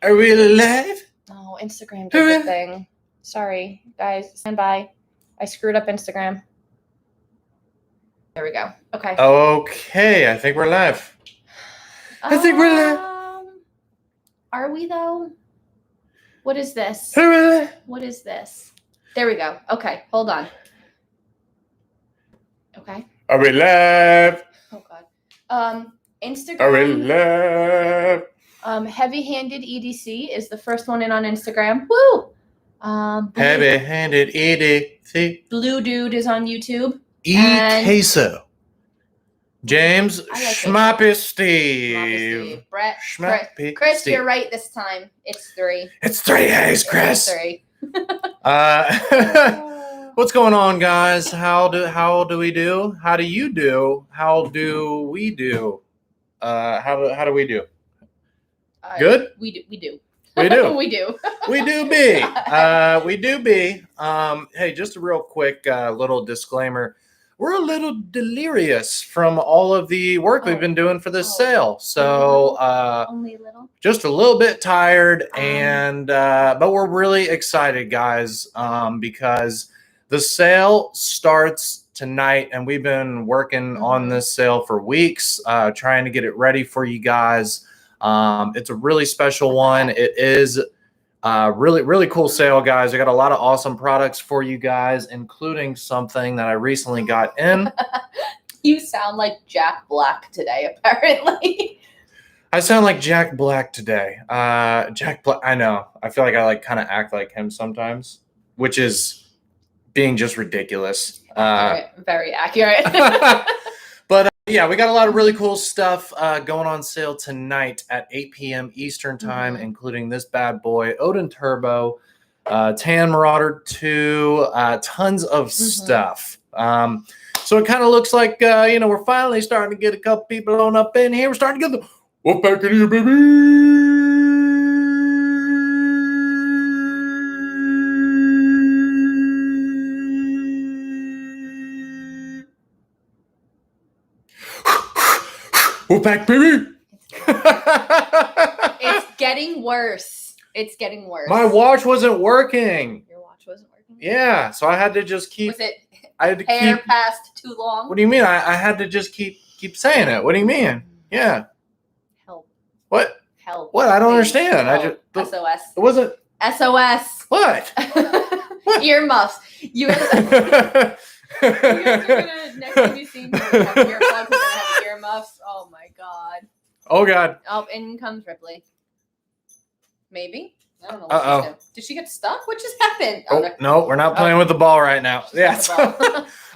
Are we live? Oh, Instagram did the thing. Sorry, guys. Stand by. I screwed up Instagram. There we go. Okay. Okay, I think we're live. I think we're live. Are we though? What is this? What is this? There we go. Okay, hold on. Okay. Are we live? Oh God. Instagram. Are we live? Heavy-handed EDC is the first one in on Instagram. Woo! Heavy-handed EDC. Blue Dude is on YouTube. Queso. James Schmappy Steve. Brett. Schmappy Chris, Steve. you're right this time. It's 3. It's 3 days, Chris. It's 3. What's going on, guys? How do we do? How do you do? How do we do? How do we do? Good? We do. We do. We do. We do be. We do be. Hey, just a real quick little disclaimer. We're a little delirious from all of the work we've been doing for this sale. So only a little. Just a little bit tired, and but we're really excited, guys, because the sale starts tonight, and we've been working on this sale for weeks, trying to get it ready for you guys. It's a really special one. It is really cool sale, guys. I got a lot of awesome products for you guys, including something that I recently got in. You sound like Jack Black today, apparently. I sound like Jack Black today. Jack Black, I know. I feel like I kind of act like him sometimes, which is being just ridiculous. Very accurate. But yeah, we got a lot of really cool stuff going on sale tonight at 8 p.m. Eastern time, including this bad boy, Odin Turbo, Tan Marauder 2, tons of stuff. So it kind of looks like, we're finally starting to get a couple people on up in here. We're starting to get the what back in here, baby. We're back, baby. It's getting worse. It's getting worse. My watch wasn't working. Your watch wasn't working? Yeah, so I had to just keep. Was it I had to hair passed too long? What do you mean? I had to just keep saying it. What do you mean? Yeah. Help. What? Help. What? I don't understand. Help. SOS. It wasn't. SOS. What? What? Earmuffs. You guys are gonna next time you see me have earplugs, we're gonna have earmuffs. Oh my god. Oh god. Oh, in comes Ripley. Maybe. I don't know what she's doing. Did she get stuck? What just happened? Oh, no, we're not playing with the ball right now. Yeah.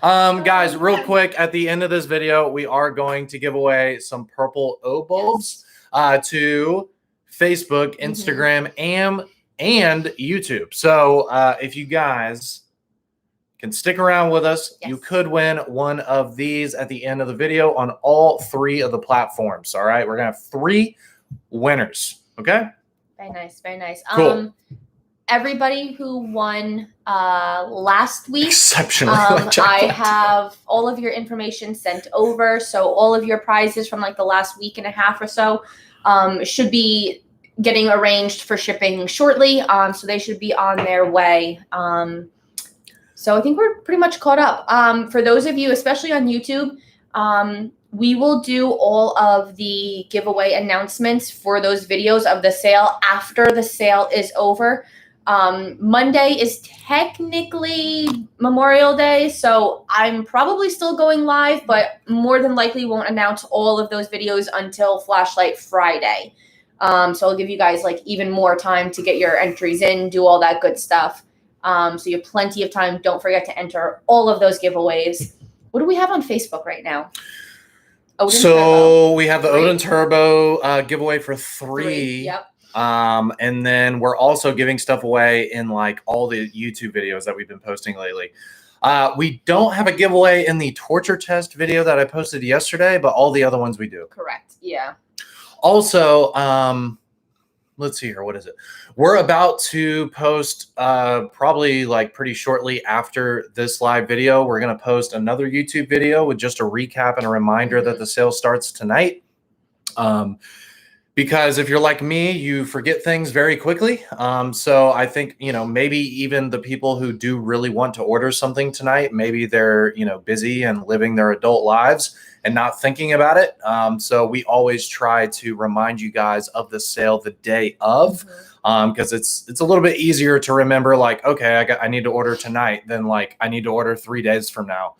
Guys, real quick, at the end of this video, we are going to give away some purple O bulbs to Facebook, Instagram, and YouTube. So if you guys can stick around with us, you could win one of these at the end of the video on all 3 of the platforms. All right, we're gonna have 3 winners. Okay. Very nice, very nice. Cool. Everybody who won last week, exceptionally, I have all of your information sent over. So all of your prizes from like the last week and a half or so should be getting arranged for shipping shortly. So they should be on their way. So I think we're pretty much caught up. For those of you, especially on YouTube, we will do all of the giveaway announcements for those videos of the sale after the sale is over. Monday is technically Memorial Day, so I'm probably still going live, but more than likely won't announce all of those videos until Flashlight Friday. So I'll give you guys like even more time to get your entries in, do all that good stuff. So you have plenty of time. Don't forget to enter all of those giveaways. What do we have on Facebook right now? Odin Turbo. We have the Odin Turbo giveaway for 3. Yep. And then we're also giving stuff away in like all the YouTube videos that we've been posting lately. We don't have a giveaway in the torture test video that I posted yesterday, but all the other ones we do. Correct. Yeah. Also, let's see here. What is it? We're about to post probably like pretty shortly after this live video. We're going to post another YouTube video with just a recap and a reminder that the sale starts tonight. because if you're like me, you forget things very quickly. So I think, maybe even the people who do really want to order something tonight, maybe they're, busy and living their adult lives and not thinking about it. So we always try to remind you guys of the sale the day of, because it's a little bit easier to remember, like, okay, I need to order tonight than like I need to order 3 days from now.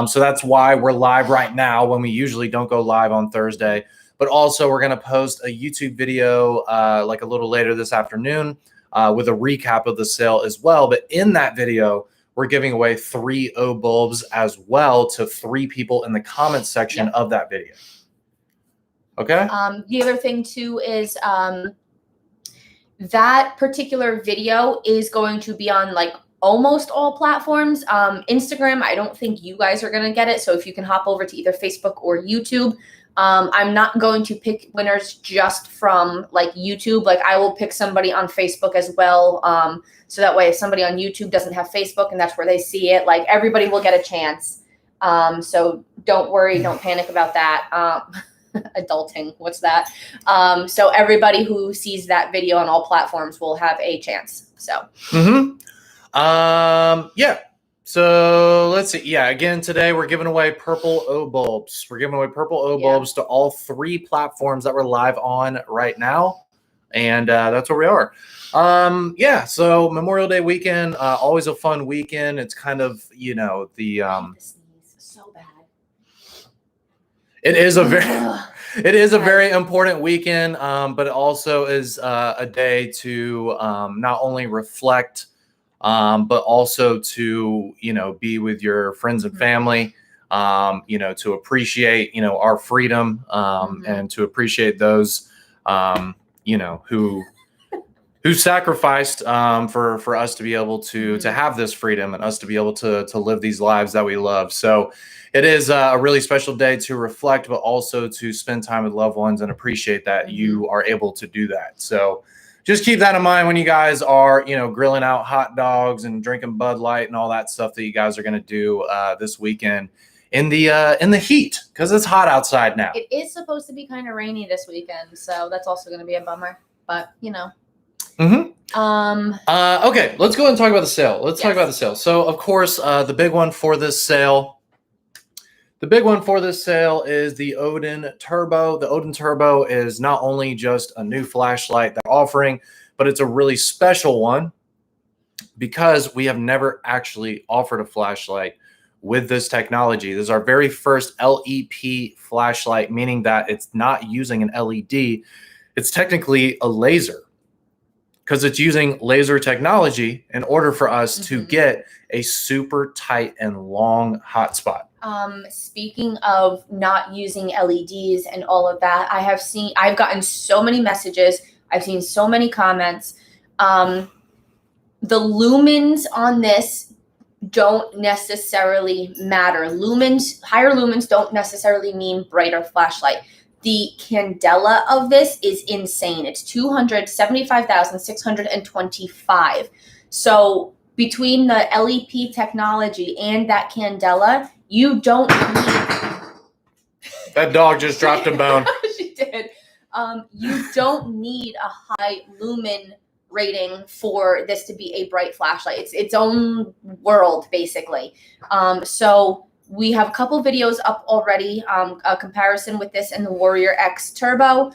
So that's why we're live right now when we usually don't go live on Thursday. But also we're going to post a YouTube video like a little later this afternoon with a recap of the sale as well. But in that video, we're giving away 3 O bulbs as well to 3 people in the comments section of that video. Okay. The other thing too is that particular video is going to be on like almost all platforms. Instagram, I don't think you guys are going to get it. So if you can hop over to either Facebook or YouTube. I'm not going to pick winners just from like YouTube. Like I will pick somebody on Facebook as well. So that way if somebody on YouTube doesn't have Facebook and that's where they see it, like everybody will get a chance. So don't worry, don't panic about that. Adulting, what's that? So everybody who sees that video on all platforms will have a chance. So, yeah. So let's see. Yeah, again, today we're giving away purple O bulbs. We're giving away purple O bulbs to all 3 platforms that we're live on right now. And that's where we are. Yeah, so Memorial Day weekend, always a fun weekend. It's kind of, the so bad. It is a very important weekend, but it also is a day to not only reflect, but also to, be with your friends and family, to appreciate, our freedom, and to appreciate those, who sacrificed for us to be able to have this freedom and us to be able to live these lives that we love. So it is a really special day to reflect, but also to spend time with loved ones and appreciate that you are able to do that. So just keep that in mind when you guys are, grilling out hot dogs and drinking Bud Light and all that stuff that you guys are going to do this weekend in the heat, because it's hot outside now. It is supposed to be kind of rainy this weekend, so that's also going to be a bummer. But okay, let's go ahead and talk about the sale. Let's talk about the sale. So of course, the big one for this sale. The big one for this sale is the Odin Turbo. The Odin Turbo is not only just a new flashlight they're offering, but it's a really special one because we have never actually offered a flashlight with this technology. This is our very first LEP flashlight, meaning that it's not using an LED. It's technically a laser because it's using laser technology in order for us to get a super tight and long hotspot. Speaking of not using LEDs and all of that, I've gotten so many messages. I've seen so many comments. The lumens on this don't necessarily matter. Higher lumens don't necessarily mean brighter flashlight. The candela of this is insane. It's 275,625. So between the LEP technology and that candela, you don't need... That dog just dropped a bone. She did. You don't need a high lumen rating for this to be a bright flashlight. It's its own world, basically. So we have a couple videos up already, a comparison with this and the Warrior X Turbo.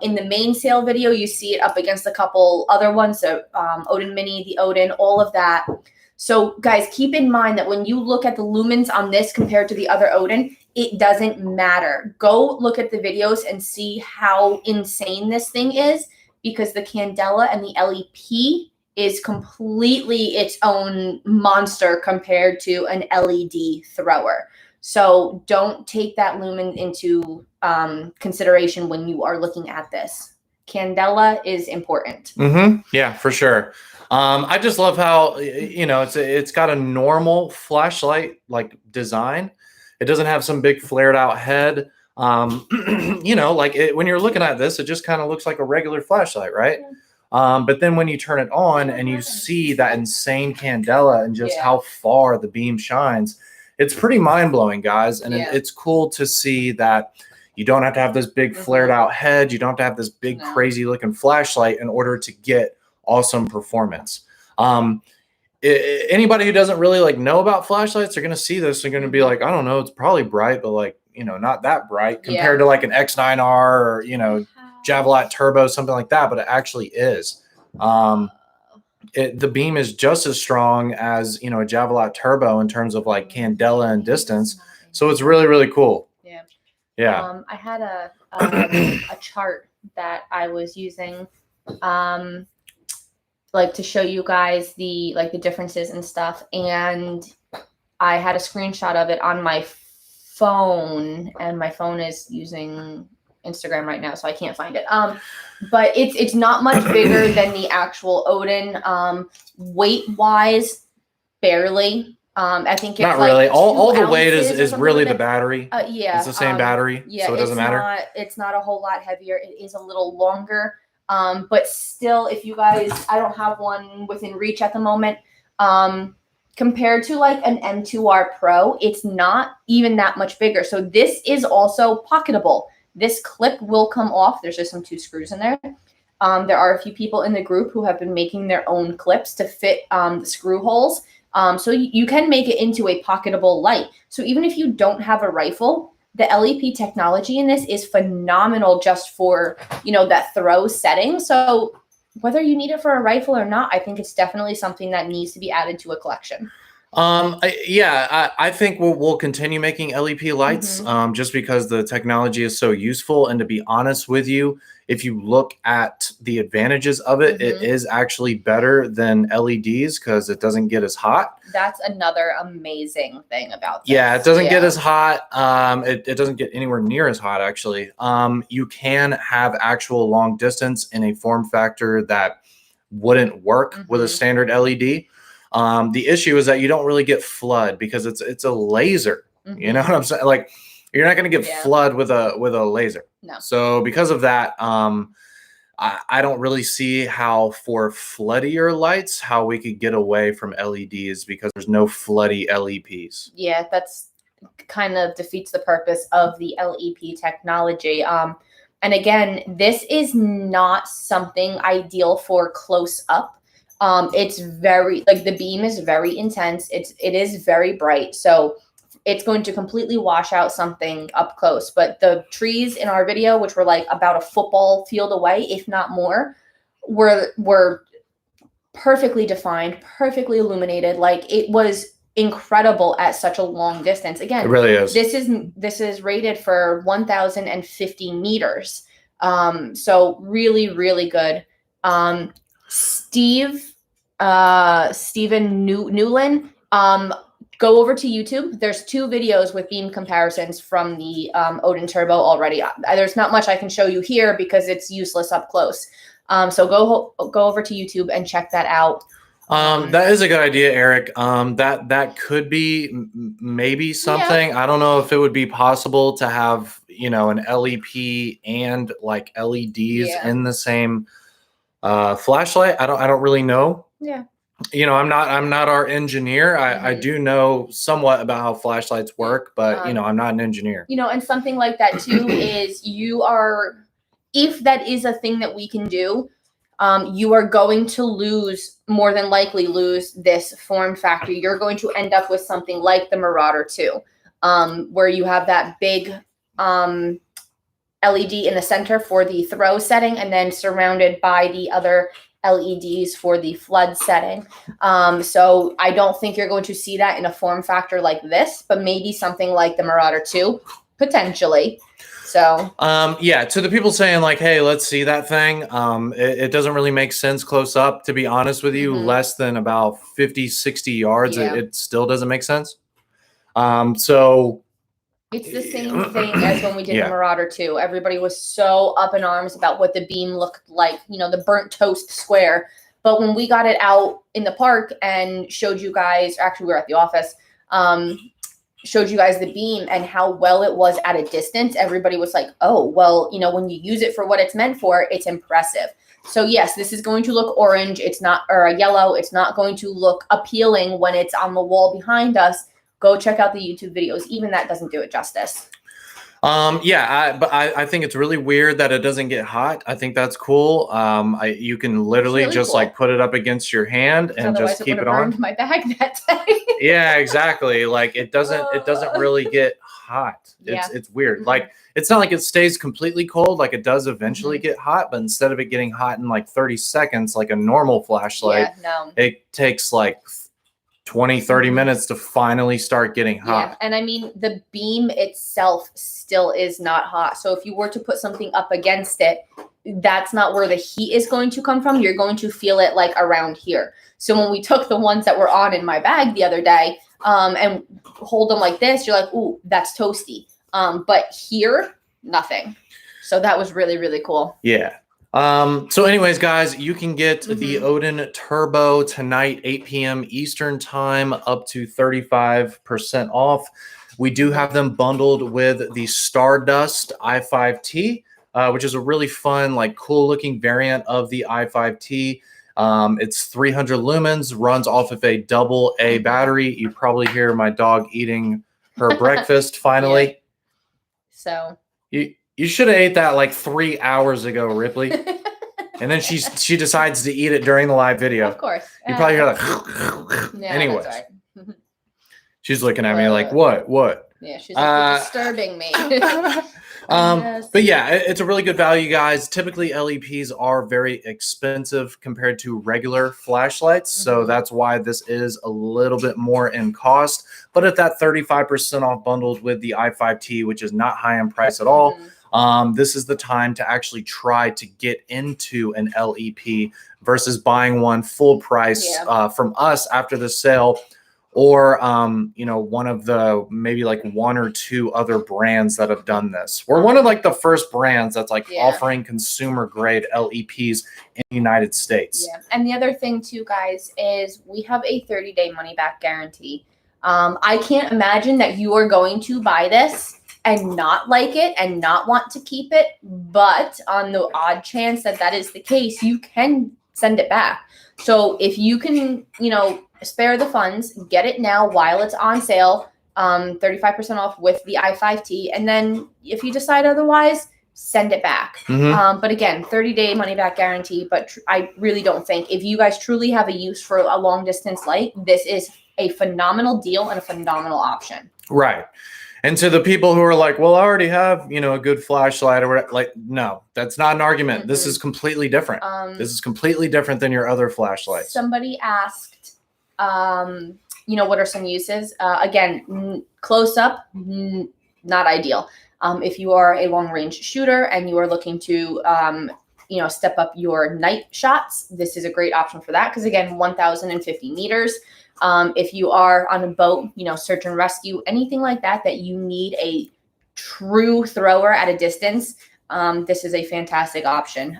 In the main sale video, you see it up against a couple other ones, so Odin Mini, the Odin, all of that. So guys, keep in mind that when you look at the lumens on this compared to the other Odin, it doesn't matter. Go look at the videos and see how insane this thing is, because the candela and the LEP is completely its own monster compared to an LED thrower. So don't take that lumen into consideration when you are looking at this. Candela is important. Yeah, for sure. I just love how, it's got a normal flashlight like design. It doesn't have some big flared out head. When you're looking at this, it just kind of looks like a regular flashlight, right? But then when you turn it on and you see that insane candela and just how far the beam shines, it's pretty mind blowing, guys. And it's cool to see that, You don't have to have this big flared out head. You don't have to have this big crazy looking flashlight in order to get awesome performance. Anybody who doesn't really like know about flashlights are going to see this and going to be like, I don't know, it's probably bright, but like, you know, not that bright compared to like an X9R or, you know, Javelot Turbo, something like that, but it actually is. The beam is just as strong as, you know, a Javelot Turbo in terms of like candela and distance. So it's really, really cool. Yeah. I had a chart that I was using, like to show you guys the differences and stuff. And I had a screenshot of it on my phone, and my phone is using Instagram right now, so I can't find it. But it's not much bigger than the actual Odin. Weight wise, barely. I think it's not like really. All the weight ounces is really the battery. Yeah, it's the same battery. Yeah, so it doesn't matter. It's not a whole lot heavier. It is a little longer. But still, if you guys, I don't have one within reach at the moment. Compared to like an M2R Pro, it's not even that much bigger. So this is also pocketable. This clip will come off. There's just some 2 screws in there. There are a few people in the group who have been making their own clips to fit the screw holes. So you can make it into a pocketable light. So even if you don't have a rifle, the LEP technology in this is phenomenal just for, you know, that throw setting. So whether you need it for a rifle or not, I think it's definitely something that needs to be added to a collection. I think we'll continue making LEP lights, just because the technology is so useful. And to be honest with you, if you look at the advantages of it, it is actually better than LEDs because it doesn't get as hot. That's another amazing thing about this. Yeah, it doesn't get as hot. It doesn't get anywhere near as hot, actually. You can have actual long distance in a form factor that wouldn't work with a standard LED. The issue is that you don't really get flood because it's a laser. You know what I'm saying? Like, you're not going to get flood with a laser. No. So because of that, I don't really see how for floodier lights, how we could get away from LEDs because there's no floody LEPs. Yeah, that's kind of defeats the purpose of the LEP technology. And again, this is not something ideal for close up. It's very, like, the beam is very intense. It is very bright. So it's going to completely wash out something up close. But the trees in our video, which were like about a football field away, if not more, were perfectly defined, perfectly illuminated. Like, it was incredible at such a long distance. Again, it really is. This is rated for 1,050 meters. So really, really good. Steven Newland, go over to YouTube. There's 2 videos with beam comparisons from the Odin Turbo already. There's not much I can show you here because it's useless up close. So go over to YouTube and check that out. That is a good idea, Eric. That could be maybe something. I don't know if it would be possible to have, you know, an LEP and like LEDs in the same flashlight. I don't really know. Yeah. You know, I'm not our engineer. I do know somewhat about how flashlights work, but you know, I'm not an engineer. You know, and something like that too is if that is a thing that we can do, you are going to more than likely lose this form factor. You're going to end up with something like the Marauder 2, where you have that big LED in the center for the throw setting, and then surrounded by the other LEDs for the flood setting. So I don't think you're going to see that in a form factor like this, but maybe something like the Marauder 2, potentially. So yeah, to the people saying like, hey, let's see that thing. It doesn't really make sense close up, to be honest with you. Less than about 50, 60 yards, it still doesn't make sense. So it's the same thing as when we did the Marauder 2. Everybody was so up in arms about what the beam looked like, you know, the burnt toast square. But when we got it out in the park and showed you guys, actually we were at the office, showed you guys the beam and how well it was at a distance, everybody was like, oh, well, you know, when you use it for what it's meant for, it's impressive. So yes, this is going to look orange. It's not, or a yellow. It's not going to look appealing when it's on the wall behind us. Go check out the YouTube videos. Even that doesn't do it justice. Yeah, but I think it's really weird that it doesn't get hot. I think that's cool. You can literally really just cool. like put it up against your hand and Otherwise just keep it would have on. burned my bag that day. Yeah, exactly. Like it doesn't really get hot. Yeah. It's weird. Mhm. Like it's not like it stays completely cold. Like it does eventually Mhm. get hot, but instead of it getting hot in like 30 seconds, like a normal flashlight, Yeah, no. it takes like 20, 30 Mhm. minutes to finally start getting Yeah, hot. and I mean the beam itself still is not hot. So if you were to put something up against it, that's not where the heat is going to come from. You're going to feel it like around here. So when we took the ones that were on in my bag the other day, and hold them like this, you're like, ooh, that's toasty. But here, nothing. So that was really, really cool. Yeah. So anyways, guys, you can get the Mhm. Odin Turbo tonight, 8 p.m. Eastern time, up to 35% off. We do have them bundled with the Stardust i5T, which is a really fun, like cool looking variant of the i5T. It's 300 lumens, runs off of a double A battery. You probably hear my dog eating her breakfast finally. Yeah. So You should have ate that like 3 hours ago, Ripley. And then she decides to eat it during the live video. Of course. You probably hear like. Yeah, anyways, that's right. she's looking at me like, what? Yeah, she's like, you're disturbing me. Yes. But yeah, it's a really good value, guys. Typically, LEPs are very expensive compared to regular flashlights. So Mhm. that's why this is a little bit more in cost. But at that 35% off bundled with the i5T, which is not high in price at all, this is the time to actually try to get into an LEP versus buying one full price from us after the sale, or one of the maybe like one or two other brands that have done this. We're one of like the first brands that's like offering consumer grade LEPs in the United States. Yeah, and the other thing too, guys, is we have a 30-day money back guarantee. I can't imagine that you are going to buy this and not like it and not want to keep it, but on the odd chance that that is the case, you can send it back. So if you can, spare the funds, get it now while it's on sale, 35% off with the i5T, and then if you decide otherwise, send it back. But again, 30-day money back guarantee, but I really don't think, if you guys truly have a use for a long distance light, this is a phenomenal deal and a phenomenal option. Right. And to the people who are like, well, I already have, a good flashlight or whatever, like, no, that's not an argument. This is completely different. This is completely different than your other flashlights. Somebody asked, what are some uses? Again, close up, not ideal. If you are a long range shooter and you are looking to, step up your night shots, this is a great option for that. Because again, 1,050 meters. If you are on a boat, search and rescue, anything like that you need a true thrower at a distance, this is a fantastic option.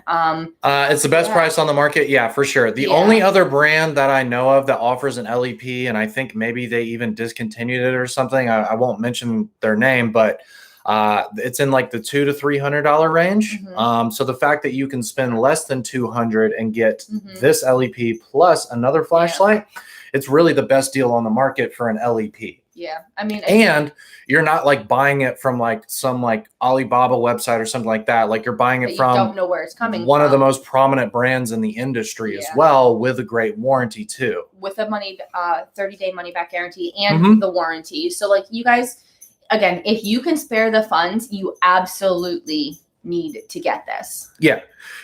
It's the best price on the market. Yeah, for sure. The only other brand that I know of that offers an LEP, and I think maybe they even discontinued it or something. I won't mention their name, but it's in like the $200 to $300 range. So the fact that you can spend less than $200 and get this LEP plus another flashlight, it's really the best deal on the market for an LEP. Yeah, I mean, and you're not like buying it from like some like Alibaba website or something like that. Like you're buying it from, you don't know where it's coming from. One of the most prominent brands in the industry as well, with a great warranty too. With a 30-day money back guarantee and the warranty. So like you guys, again, if you can spare the funds, you absolutely need to get this. Yeah,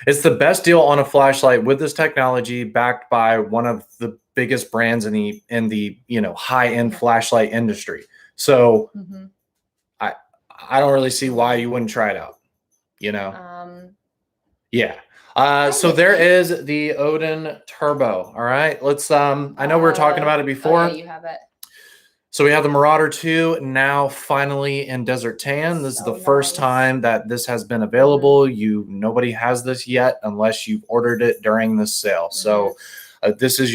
it's the best deal on a flashlight with this technology, backed by one of the biggest brands in the high-end flashlight industry. So I don't really see why you wouldn't try it out. So there is the Odin Turbo. All right, let's I know we were talking about it before. You have it. So we have the Marauder 2 now finally in Desert Tan. This is the first time that this has been available. Nobody has this yet unless you've ordered it during this sale. So this is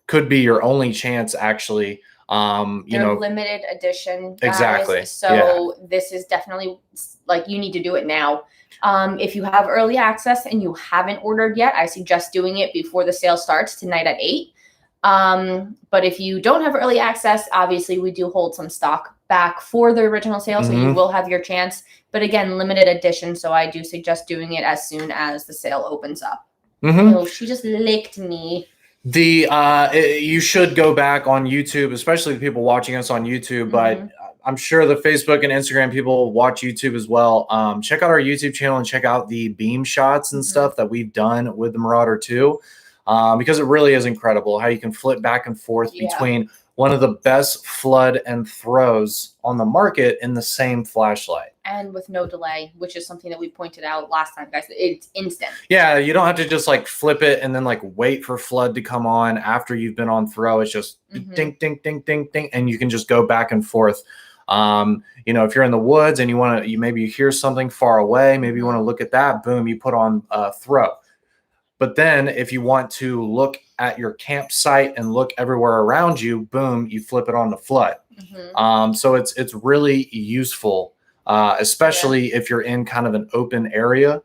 could be your only chance actually. They're limited edition, guys. Exactly. So this is definitely like, you need to do it now. If you have early access and you haven't ordered yet, I suggest doing it before the sale starts tonight at 8. But if you don't have early access, obviously we do hold some stock back for the original sale, so you will have your chance. But again, limited edition, so I do suggest doing it as soon as the sale opens up. Oh, she just licked me. You should go back on YouTube, especially the people watching us on YouTube, but I'm sure the Facebook and Instagram people watch YouTube as well. Check out our YouTube channel and check out the beam shots and stuff that we've done with the Marauder 2, because it really is incredible how you can flip back and forth between one of the best flood and throws on the market in the same flashlight. And with no delay, which is something that we pointed out last time, guys. It's instant. Yeah, you don't have to just like flip it and then like wait for flood to come on after you've been on throw. It's just ding, ding, ding, ding, ding, and you can just go back and forth. You know, if you're in the woods and maybe you hear something far away, maybe you want to look at that, boom, you put on throw. But then if you want to look at your campsite and look everywhere around you, boom, you flip it on the flood. So it's really useful, especially if you're in kind of an open area,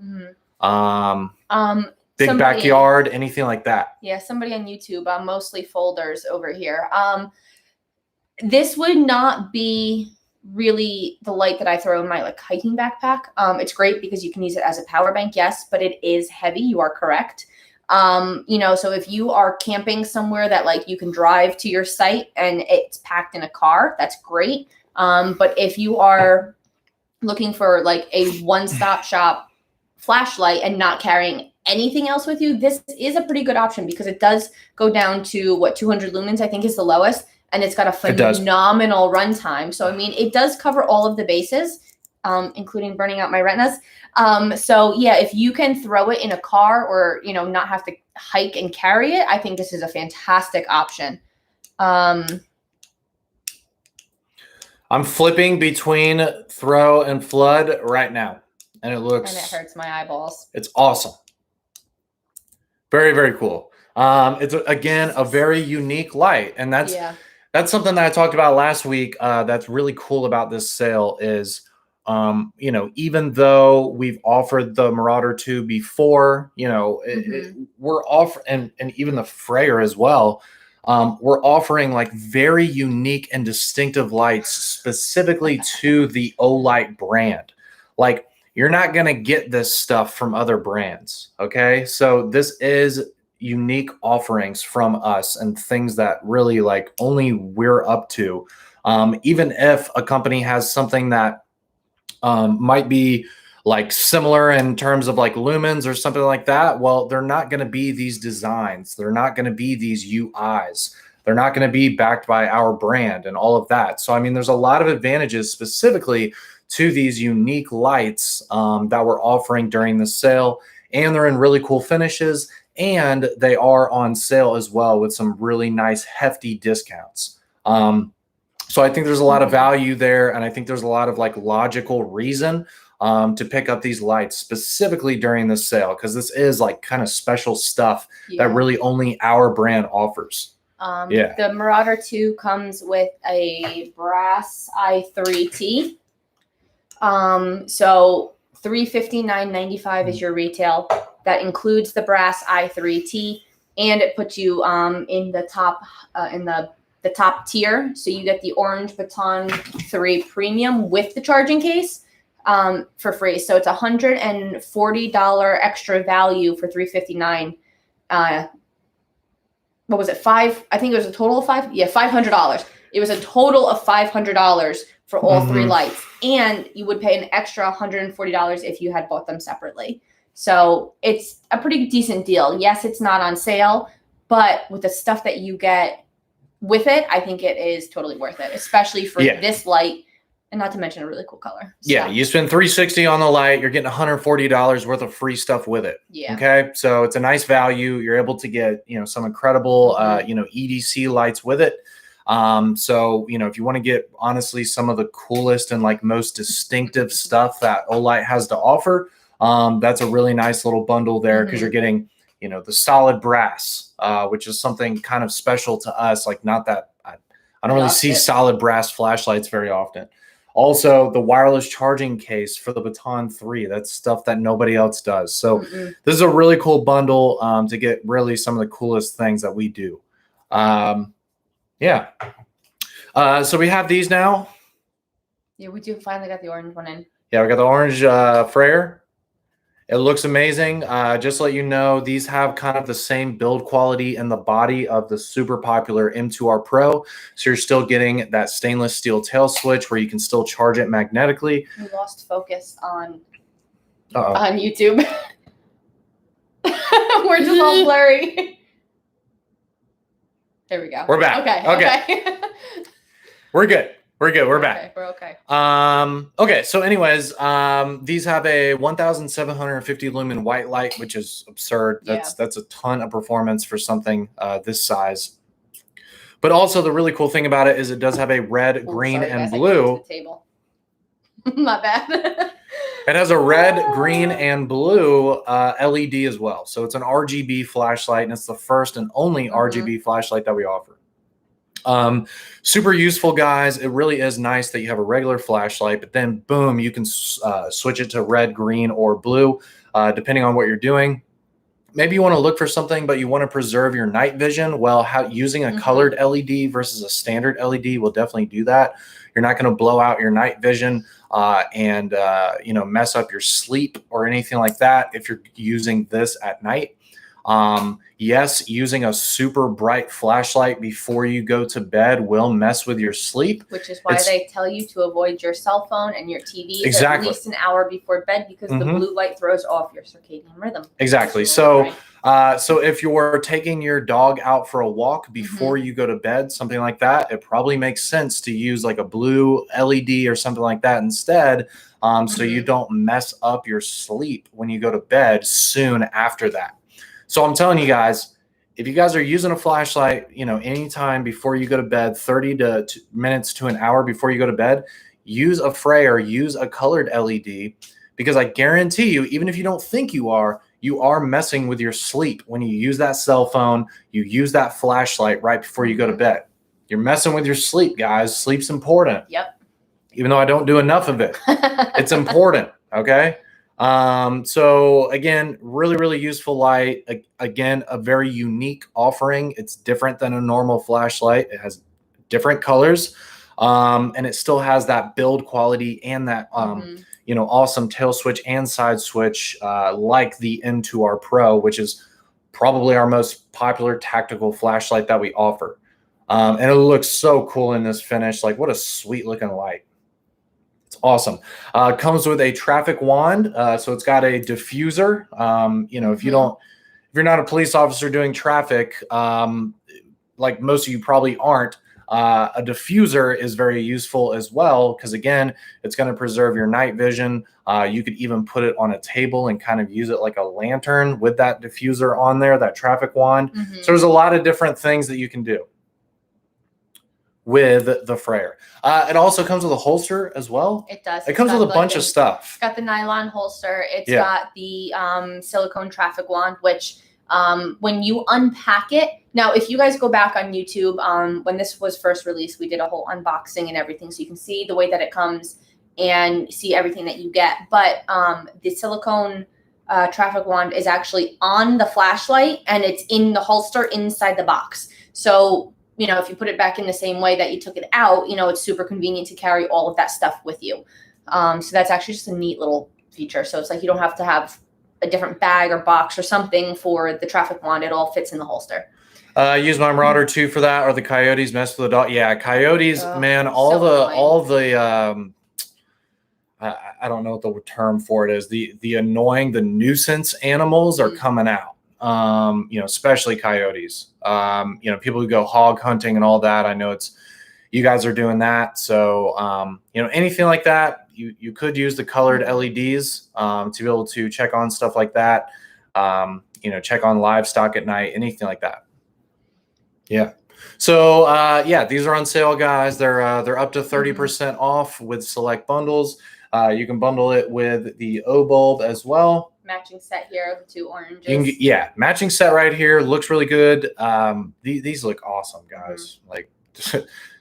big backyard, anything like that. Yeah, somebody on YouTube, mostly folders over here. This would not be really the light that I throw in my like hiking backpack. It's great because you can use it as a power bank, yes, but it is heavy. You are correct. You know, so if you are camping somewhere that like you can drive to your site and it's packed in a car, that's great. But if you are looking for like a one-stop shop flashlight and not carrying anything else with you, this is a pretty good option because it does go down to what 200 lumens, I think is the lowest. And it's got a phenomenal runtime. So, I mean, it does cover all of the bases, including burning out my retinas. So, yeah, if you can throw it in a car or, you know, not have to hike and carry it, I think this is a fantastic option. I'm flipping between throw and flood right now. And it looks... And it hurts my eyeballs. It's awesome. Very, very cool. It's, again, a very unique light. And that's... Yeah. That's something that I talked about last week. That's really cool about this sale is, you know, even though we've offered the Marauder 2 before, you know, we're offering, and even the Frayer as well, we're offering like very unique and distinctive lights specifically to the Olight brand. Like, you're not going to get this stuff from other brands. Okay. So this is unique offerings from us and things that really like only we're up to. Even if a company has something that might be like similar in terms of like lumens or something like that, well, they're not going to be these designs. They're not going to be these UIs. They're not going to be backed by our brand and all of that. So, I mean, there's a lot of advantages specifically to these unique lights that we're offering during the sale, and they're in really cool finishes. And they are on sale as well with some really nice hefty discounts. So I think there's a lot of value there. And I think there's a lot of like logical reason to pick up these lights specifically during this sale, because this is like kind of special stuff that really only our brand offers. The Marauder 2 comes with a brass i3T. So $359.95 is your retail. That includes the brass i3T, and it puts you in the top the top tier. So you get the Orange Baton 3 Premium with the charging case for free. So it's $140 extra value for $359. What was it? I think it was a total of $500. It was a total of $500 for all three lights, and you would pay an extra $140 if you had bought them separately. So it's a pretty decent deal. Yes, it's not on sale, but with the stuff that you get with it, I think it is totally worth it, especially for this light, and not to mention a really cool color. So. Yeah, you spend $360 on the light, you're getting $140 worth of free stuff with it. Yeah. Okay, so it's a nice value. You're able to get, you know, some incredible, you know, EDC lights with it. So, you know, if you want to get honestly some of the coolest and like most distinctive stuff that Olight has to offer, that's a really nice little bundle there, because you're getting, you know, the solid brass, which is something kind of special to us. Like, not that I don't really see solid brass flashlights very often. Also, the wireless charging case for the Baton 3. That's stuff that nobody else does. So this is a really cool bundle to get really some of the coolest things that we do. Yeah. So we have these now. Yeah, we do finally got the orange one in. Yeah, we got the orange Frayer. It looks amazing. Just to let you know, these have kind of the same build quality in the body of the super popular M2R Pro. So you're still getting that stainless steel tail switch where you can still charge it magnetically. We lost focus on YouTube. We're just all blurry. There we go. We're back. Okay. We're good. We're back. Okay, we're okay. Okay. So anyways, these have a 1,750 lumen white light, which is absurd. That's a ton of performance for something this size. But also the really cool thing about it is it does have a red, green, and blue. Table. My bad. It has a red, green, and blue LED as well. So it's an RGB flashlight, and it's the first and only RGB flashlight that we offer. Super useful, guys. It really is nice that you have a regular flashlight, but then boom, you can switch it to red, green, or blue, depending on what you're doing. Maybe you want to look for something, but you want to preserve your night vision. Well, using a colored LED versus a standard LED will definitely do that. You're not going to blow out your night vision and mess up your sleep or anything like that if you're using this at night. Yes, using a super bright flashlight before you go to bed will mess with your sleep. Which is why they tell you to avoid your cell phone and your TV at least an hour before bed, because the blue light throws off your circadian rhythm. Exactly. So, so if you're taking your dog out for a walk before you go to bed, something like that, it probably makes sense to use like a blue LED or something like that instead. So you don't mess up your sleep when you go to bed soon after that. So I'm telling you guys, if you guys are using a flashlight, anytime before you go to bed, 30 minutes to an hour before you go to bed, use a Frayer, use a colored LED, because I guarantee you, even if you don't think you are messing with your sleep when you use that cell phone, you use that flashlight right before you go to bed. You're messing with your sleep, guys. Sleep's important. Yep. Even though I don't do enough of it, it's important. Okay. So again, really, really useful light. Again, a very unique offering. It's different than a normal flashlight. It has different colors, and it still has that build quality and that, awesome tail switch and side switch, like the M2R Pro, which is probably our most popular tactical flashlight that we offer. And it looks so cool in this finish. Like, what a sweet looking light. Awesome. Comes with a traffic wand. So it's got a diffuser. If you're not a police officer doing traffic, like most of you probably aren't, a diffuser is very useful as well, because again, it's going to preserve your night vision. You could even put it on a table and kind of use it like a lantern with that diffuser on there, that traffic wand. So there's a lot of different things that you can do with the Frayer. It also comes with a holster as well. It does. It comes with a bunch of stuff. It's got the nylon holster. It's got the silicone traffic wand, which when you unpack it, now if you guys go back on YouTube, when this was first released, we did a whole unboxing and everything, so you can see the way that it comes and see everything that you get. But the silicone traffic wand is actually on the flashlight, and it's in the holster inside the box. So if you put it back in the same way that you took it out, it's super convenient to carry all of that stuff with you. So that's actually just a neat little feature. So it's like you don't have to have a different bag or box or something for the traffic wand. It all fits in the holster. Use my Marauder too for that, or the coyotes mess with the dog. Yeah, coyotes, man, I don't know what the term for it is. The annoying, the nuisance animals are coming out. Especially coyotes. People who go hog hunting and all that. I know you guys are doing that. So, anything like that, you could use the colored LEDs to be able to check on stuff like that. Check on livestock at night, anything like that. Yeah. So, these are on sale, guys. They're up to 30% off with select bundles. You can bundle it with the O bulb as well. Matching set here, the two oranges. Matching set right here. Looks really good. These look awesome, guys. Like, this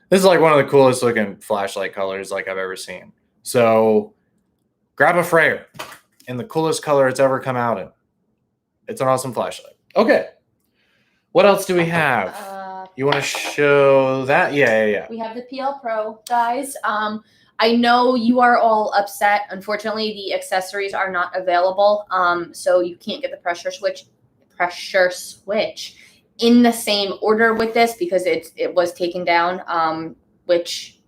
is like one of the coolest looking flashlight colors like I've ever seen. So grab a Frayer in the coolest color it's ever come out in. It's an awesome flashlight. Okay. What else do we have? You want to show that? Yeah. We have the PL Pro, guys. I know you are all upset. Unfortunately, the accessories are not available. So you can't get the pressure switch in the same order with this because it was taken down, which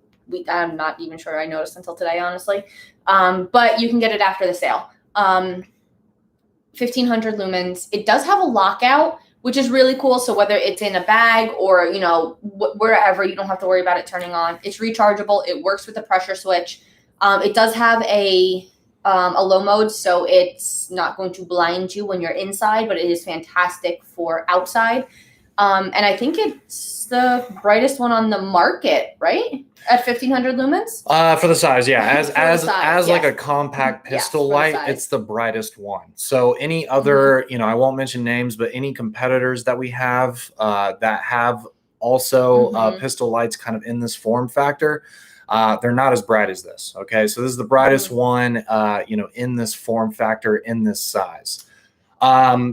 I'm not even sure I noticed until today, honestly. But you can get it after the sale. 1,500 lumens. It does have a lockout, which is really cool. So whether it's in a bag or, you know, wherever, you don't have to worry about it turning on. It's rechargeable. It works with the pressure switch. It does have a low mode, so it's not going to blind you when you're inside, but it is fantastic for outside. And I think it's the brightest one on the market, right? At 1,500 lumens? For the size, yeah. As yes. like a compact pistol light, it's the brightest one. So any other, you know, I won't mention names, but any competitors that we have that have also pistol lights kind of in this form factor, they're not as bright as this. Okay, so this is the brightest one, you know, in this form factor, in this size.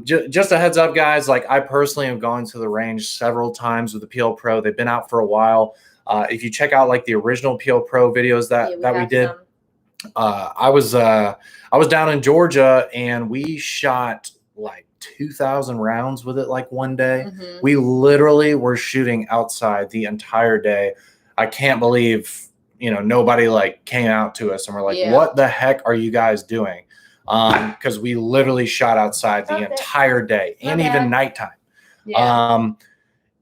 Just a heads up, guys. Like, I personally have gone to the range several times with the PL Pro. They've been out for a while. If you check out like the original PL Pro videos that we did, I was down in Georgia and we shot like 2,000 rounds with it like one day. We literally were shooting outside the entire day. I can't believe, you know, nobody like came out to us and we're like, what the heck are you guys doing? Because we literally shot outside the entire day and even nighttime.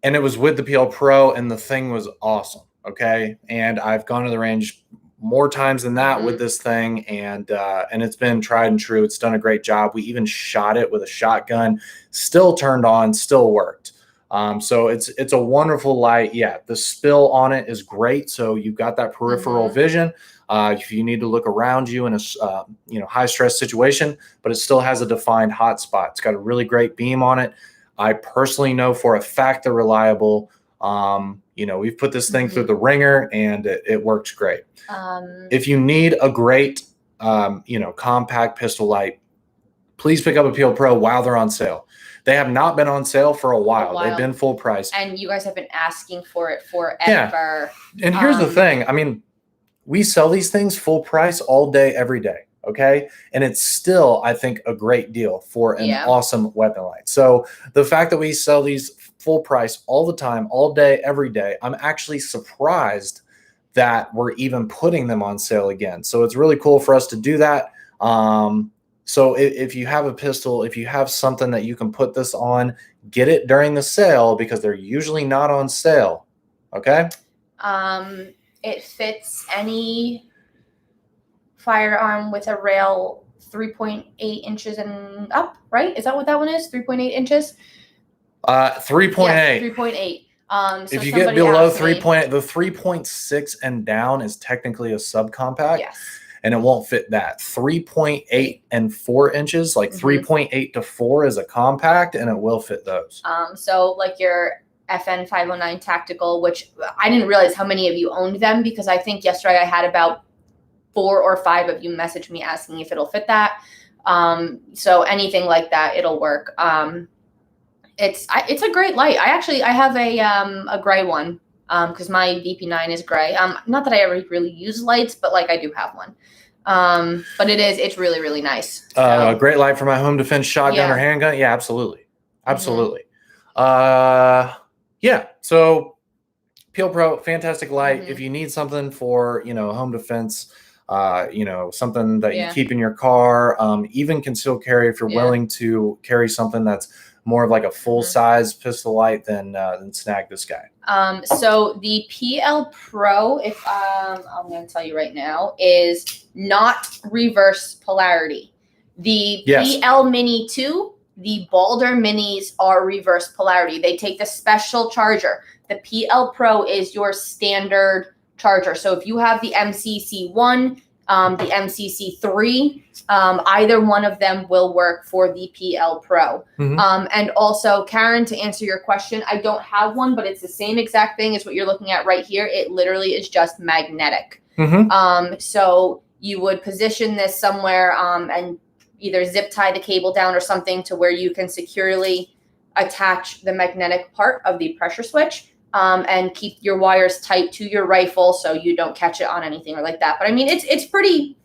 And it was with the PL Pro, and the thing was awesome. Okay, and I've gone to the range more times than that with this thing, and it's been tried and true. It's done a great job. We even shot it with a shotgun, still turned on, still worked. So it's a wonderful light. Yeah, the spill on it is great. So you've got that peripheral vision. If you need to look around you in a you know, high stress situation, but it still has a defined hot spot. It's got a really great beam on it. I personally know for a fact they're reliable. You know, we've put this thing through the ringer and it works great. If you need a great, you know, compact pistol light, please pick up a PL Pro while they're on sale. They have not been on sale for a while. They've been full price. And you guys have been asking for it forever. Yeah. And here's the thing. I mean, we sell these things full price all day, every day. Okay. And it's still, I think, a great deal for an awesome weapon light. So the fact that we sell these full price all the time, all day, every day, I'm actually surprised that we're even putting them on sale again. So it's really cool for us to do that. So if you have a pistol, if you have something that you can put this on, get it during the sale because they're usually not on sale. Okay. It fits any firearm with a rail 3.8 inches and up, right? Is that what that one is? 3.8 inches? 3.8. Yes, 3.8. So if you get below 3.8, the 3.6 and down is technically a subcompact. Yes. And it won't fit that. 3.8 and 4 inches, like 3.8 to 4 is a compact, and it will fit those. So like your FN 509 Tactical, which I didn't realize how many of you owned them because I think yesterday I had about 4 or 5 of you message me asking if it'll fit that. So anything like that, it'll work. It's a great light. I have a gray one because my VP9 is gray. Not that I ever really use lights, but like I do have one. But it's really, really nice. So. Great light for my home defense shotgun or handgun. Yeah, absolutely. Absolutely. Yeah. So PL Pro, fantastic light. If you need something for, you know, home defense, you know, something that you keep in your car, even concealed carry, if you're willing to carry something that's more of like a full size pistol light, then snag this guy. So the PL Pro, if I'm going to tell you right now, is not reverse polarity. The PL Mini 2, the Balder Minis are reverse polarity. They take the special charger. The PL Pro is your standard charger. So if you have the MCC1, the MCC3, either one of them will work for the PL Pro. And also, Karen, to answer your question, I don't have one, but it's the same exact thing as what you're looking at right here. It literally is just magnetic. So you would position this somewhere and either zip tie the cable down or something to where you can securely attach the magnetic part of the pressure switch. and keep your wires tight to your rifle so you don't catch it on anything or like that. But I mean, it's pretty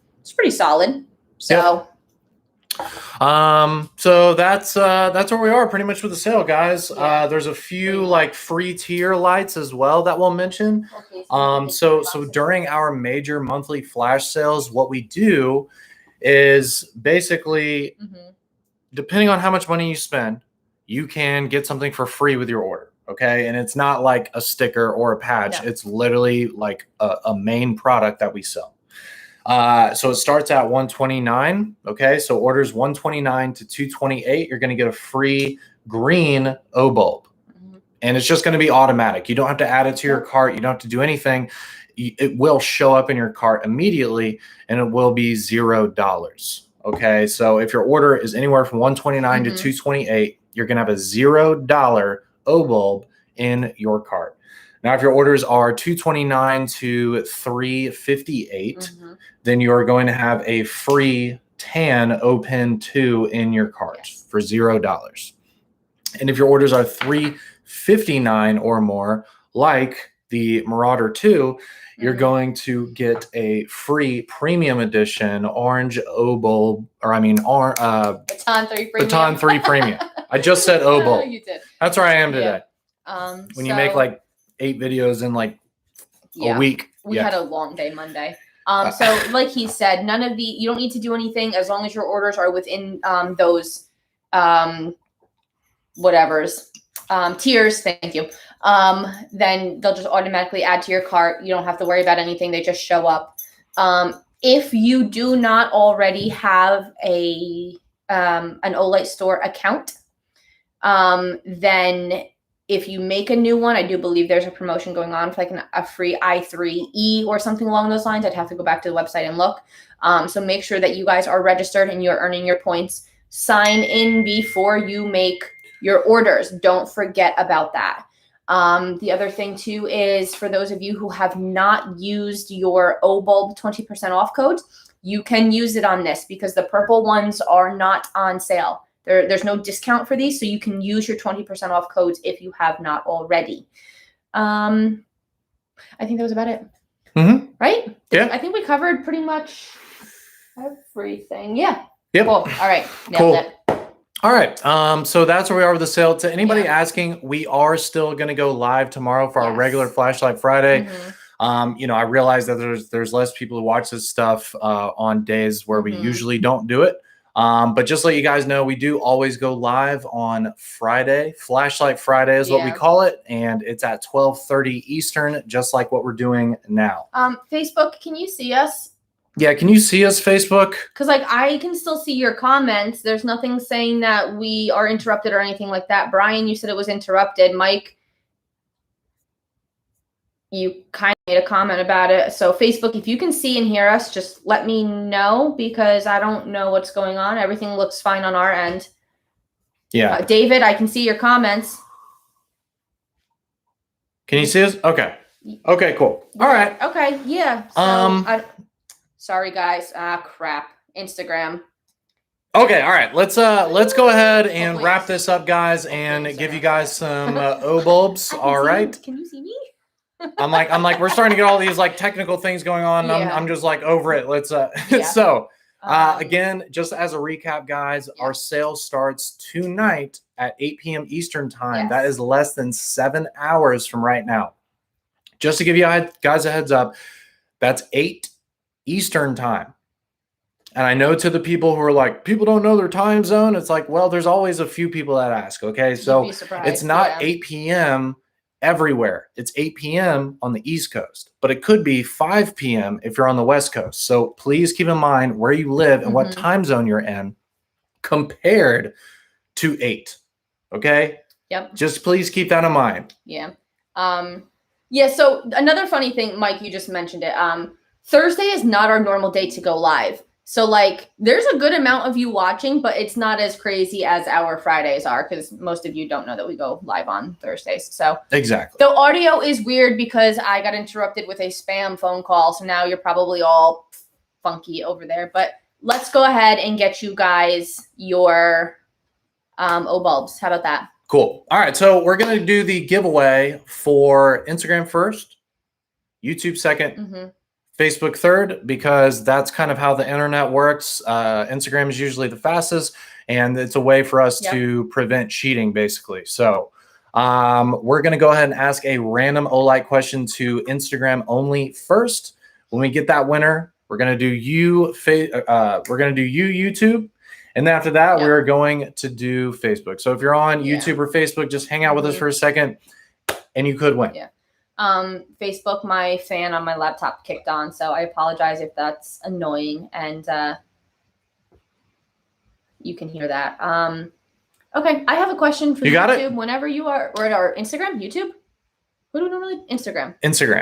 solid. So. So that's where we are pretty much with the sale, guys. There's a few like free tier lights as well that we'll mention. So during our major monthly flash sales, what we do is basically, depending on how much money you spend, you can get something for free with your order. Okay. And it's not like a sticker or a patch. No. It's literally like a main product that we sell. So it starts at $129. Okay. So orders $129 to $228, you're going to get a free green O bulb. And it's just going to be automatic. You don't have to add it to your cart. You don't have to do anything. It will show up in your cart immediately and it will be $0. Okay. So if your order is anywhere from $129 to $228, you're going to have a $0 O bulb in your cart. Now, if your orders are $229 to $358, then you're going to have a free tan O Pen 2 in your cart for $0. And if your orders are $359 or more, like the Marauder 2, you're going to get a free premium edition orange O bulb, Baton 3 premium. Baton 3 premium. I just said O bulb. You did. That's where I am today. When you make like 8 videos in like a week. We had a long day Monday. So like he said, you don't need to do anything as long as your orders are within those tiers. Thank you. Then they'll just automatically add to your cart. You don't have to worry about anything. They just show up. If you do not already have an Olight Store account, then if you make a new one, I do believe there's a promotion going on for like a free i3E or something along those lines. I'd have to go back to the website and look. So make sure that you guys are registered and you're earning your points. Sign in before you make your orders. Don't forget about that. The other thing too is for those of you who have not used your O bulb 20% off codes, you can use it on this because the purple ones are not on sale. There's no discount for these, so you can use your 20% off codes if you have not already. I think that was about it. Right? Yeah. I think we covered pretty much everything. Yeah. Yep. Cool. All right. Nailed it. All right. So that's where we are with the sale. To anybody asking, we are still going to go live tomorrow for our regular Flashlight Friday. I realize that there's less people who watch this stuff on days where we usually don't do it. But just to let you guys know, we do always go live on Friday. Flashlight Friday is what we call it. And it's at 12:30 Eastern, just like what we're doing now. Facebook, can you see us? Yeah, can you see us, Facebook? Because I can still see your comments. There's nothing saying that we are interrupted or anything like that. Brian, you said it was interrupted. Mike, you kind of made a comment about it. So Facebook, if you can see and hear us, just let me know because I don't know what's going on. Everything looks fine on our end. Yeah. David, I can see your comments. Can you see us? Okay. Okay, cool. All right. Okay, yeah. So, sorry guys. Crap. Instagram. Okay, all right. Let's go ahead and wrap this up, guys, and give you guys some O bulbs. All right. Can you see me? I'm like, we're starting to get all these like technical things going on. I'm just like over it. Let's so again, just as a recap, guys, our sale starts tonight at 8 p.m. Eastern time. That is less than 7 hours from right now. Just to give you guys a heads up, that's 8 Eastern time. And I know to the people who are like, people don't know their time zone. It's like, well, there's always a few people that ask. Okay. So it's not 8 p.m. everywhere. It's 8 p.m. on the East Coast, but it could be 5 p.m. if you're on the West Coast. So please keep in mind where you live and what time zone you're in compared to 8. Okay. Yep. Just please keep that in mind. Yeah. So another funny thing, Mike, you just mentioned it. Thursday is not our normal day to go live. So like there's a good amount of you watching, but it's not as crazy as our Fridays are because most of you don't know that we go live on Thursdays. So exactly. The audio is weird because I got interrupted with a spam phone call. So now you're probably all funky over there, but let's go ahead and get you guys your O bulbs. How about that? Cool. All right. So we're going to do the giveaway for Instagram first, YouTube second, Facebook third, because that's kind of how the internet works. Instagram is usually the fastest, and it's a way for us to prevent cheating, basically. So we're going to go ahead and ask a random Olight question to Instagram only first. When we get that winner, we're going to do YouTube. And then after that, we're going to do Facebook. So if you're on YouTube or Facebook, just hang out with us for a second and you could win. Yeah. Facebook, my fan on my laptop kicked on. So I apologize if that's annoying. And you can hear that. Okay. I have a question for YouTube. Whenever you are, or Instagram, YouTube? Who do we normally? Instagram.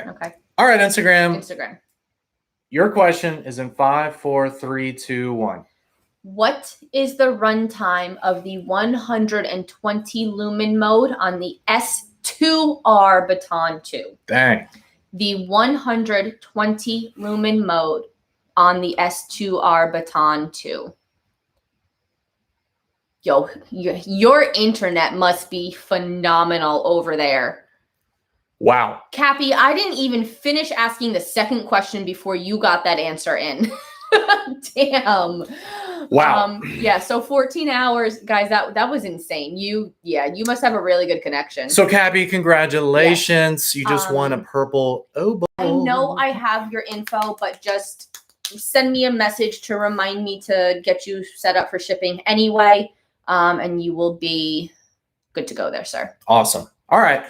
Okay. All right, Instagram. Your question is in 5, 4, 3, 2, 1. What is the runtime of the 120 lumen mode on the S2R Baton 2? Dang. The 120 lumen mode on the S2R Baton 2. Yo, your internet must be phenomenal over there. Wow. Cappy, I didn't even finish asking the second question before you got that answer in. Damn. Wow. Yeah, so 14 hours, guys, that was insane. You must have a really good connection. So Cappy, congratulations. You just won a purple oboe. I know I have your info, but just send me a message to remind me to get you set up for shipping anyway. And you will be good to go there, sir. Awesome. All right.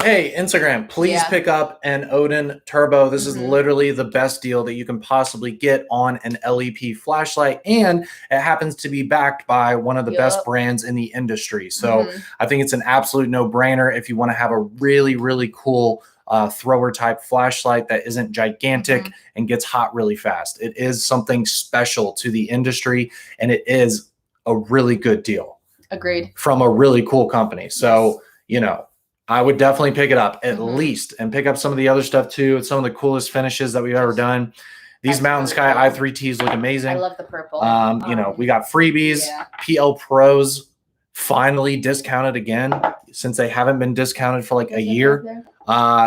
Hey, Instagram, please pick up an Odin Turbo. This is literally the best deal that you can possibly get on an LEP flashlight. And it happens to be backed by one of the best brands in the industry. So I think it's an absolute no-brainer if you want to have a really, really cool thrower type flashlight that isn't gigantic and gets hot really fast. It is something special to the industry, and it is a really good deal. Agreed. From a really cool company. So you know, I would definitely pick it up at least, and pick up some of the other stuff too. It's some of the coolest finishes that we've ever done. These Mountain Sky i3Ts look amazing. I love the purple. You know, we got freebies. PL Pros finally discounted again, since they haven't been discounted for like a year.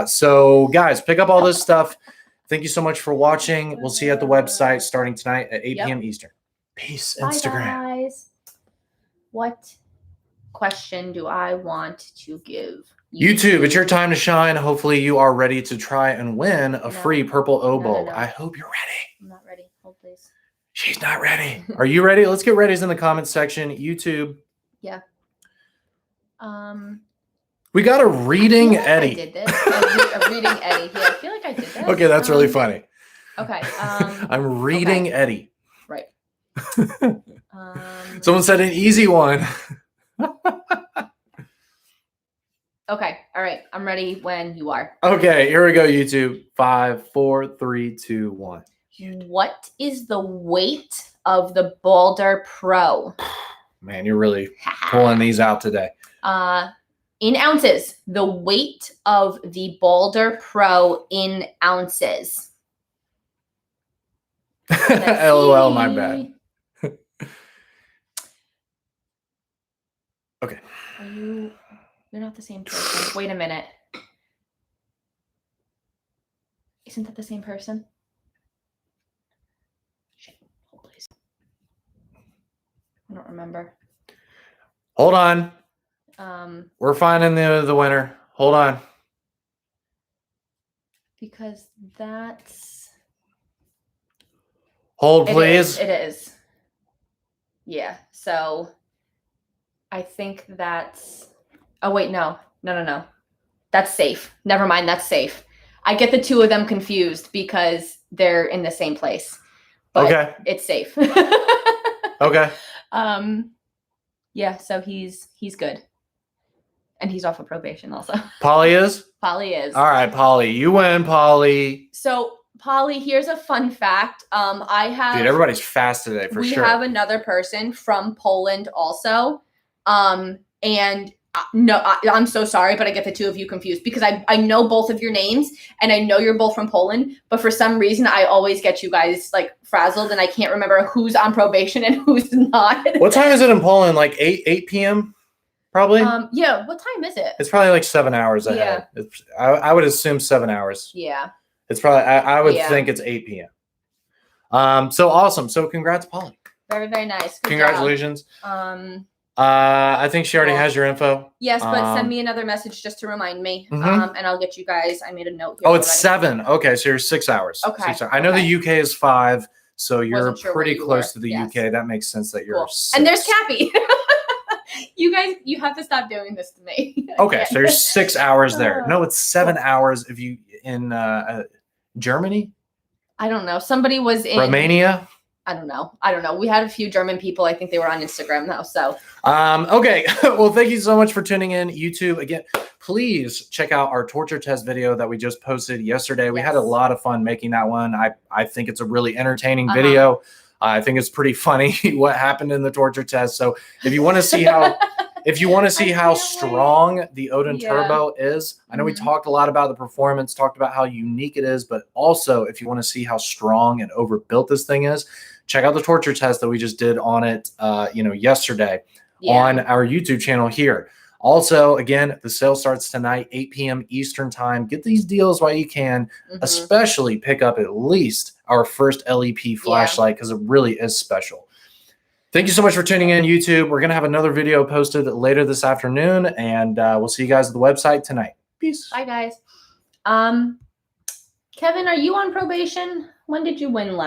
So guys, pick up all this stuff. Thank you so much for watching. We'll see you at the website starting tonight at 8 p.m. Eastern. Peace. Bye, Instagram. guys. What question do I want to give YouTube? It's your time to shine. Hopefully you are ready to try and win a free purple oboe. I hope you're ready. I'm not ready. Hold please. She's not ready. Are you ready? Let's get readies in the comments section. YouTube. Yeah. We got a reading Eddie. I did this. A reading Eddie. Yeah, I feel like I did this. Okay, that's really funny. Okay. I'm reading Eddie. Right. Someone said an easy one. Okay. All right. I'm ready when you are. Okay, here we go, YouTube. 5, 4, 3, 2, 1. What is the weight of the Balder Pro? Man, you're really pulling these out today. In ounces. The weight of the Balder Pro in ounces. LOL, my bad. Okay. You're not the same person. Wait a minute. Isn't that the same person? Shit. Hold please. I don't remember. Hold on. We're finding the winner. Hold on. Because that's... Hold, please. It is. Yeah. So I think that's... Oh, wait, no. That's safe. Never mind. That's safe. I get the two of them confused because they're in the same place. But okay. It's safe. Okay. Yeah, so he's good. And he's off of probation also. Polly is? Polly is. All right, Polly. You win, Polly. So, Polly, here's a fun fact. I have... Dude, everybody's fast today, for sure. We have another person from Poland also. And... No, I'm so sorry, but I get the two of you confused because I know both of your names and I know you're both from Poland, but for some reason I always get you guys like frazzled and I can't remember who's on probation and who's not. What time is it in Poland? Like 8 p.m.? probably. Yeah. What time is it? It's probably like 7 hours ahead. I would assume 7 hours. Yeah. It's probably, I would think it's 8 p.m. So awesome. So congrats, Polly. Very, very nice. Good Congratulations. job. I think she already has your info. Yes, but send me another message just to remind me. Mhm. And I'll get you guys. I made a note Oh, here. it's 7. Okay, so you're 6 hours. Okay. 6 hours. I know the UK is 5, so you're Wasn't sure pretty where you close were. to the Yes. UK. That makes sense that you're Cool. 6. And there's Cappy. You guys, you have to stop doing this to me. Okay, so there's 6 hours there. No, it's 7 hours if you in Germany. I don't know. Somebody was in Romania. I don't know. We had a few German people. I think they were on Instagram though. So okay. Well, thank you so much for tuning in. YouTube again. Please check out our torture test video that we just posted yesterday. We had a lot of fun making that one. I think it's a really entertaining video. I think it's pretty funny what happened in the torture test. So if you want to see how strong the Odin Turbo is, I know we talked a lot about the performance, talked about how unique it is, but also if you want to see how strong and overbuilt this thing is, check out the torture test that we just did on it, yesterday on our YouTube channel here. Also, again, the sale starts tonight, 8 p.m. Eastern time. Get these deals while you can, especially pick up at least our first LEP flashlight because it really is special. Thank you so much for tuning in, YouTube. We're going to have another video posted later this afternoon, and we'll see you guys at the website tonight. Peace. Bye, guys. Kevin, are you on probation? When did you win last?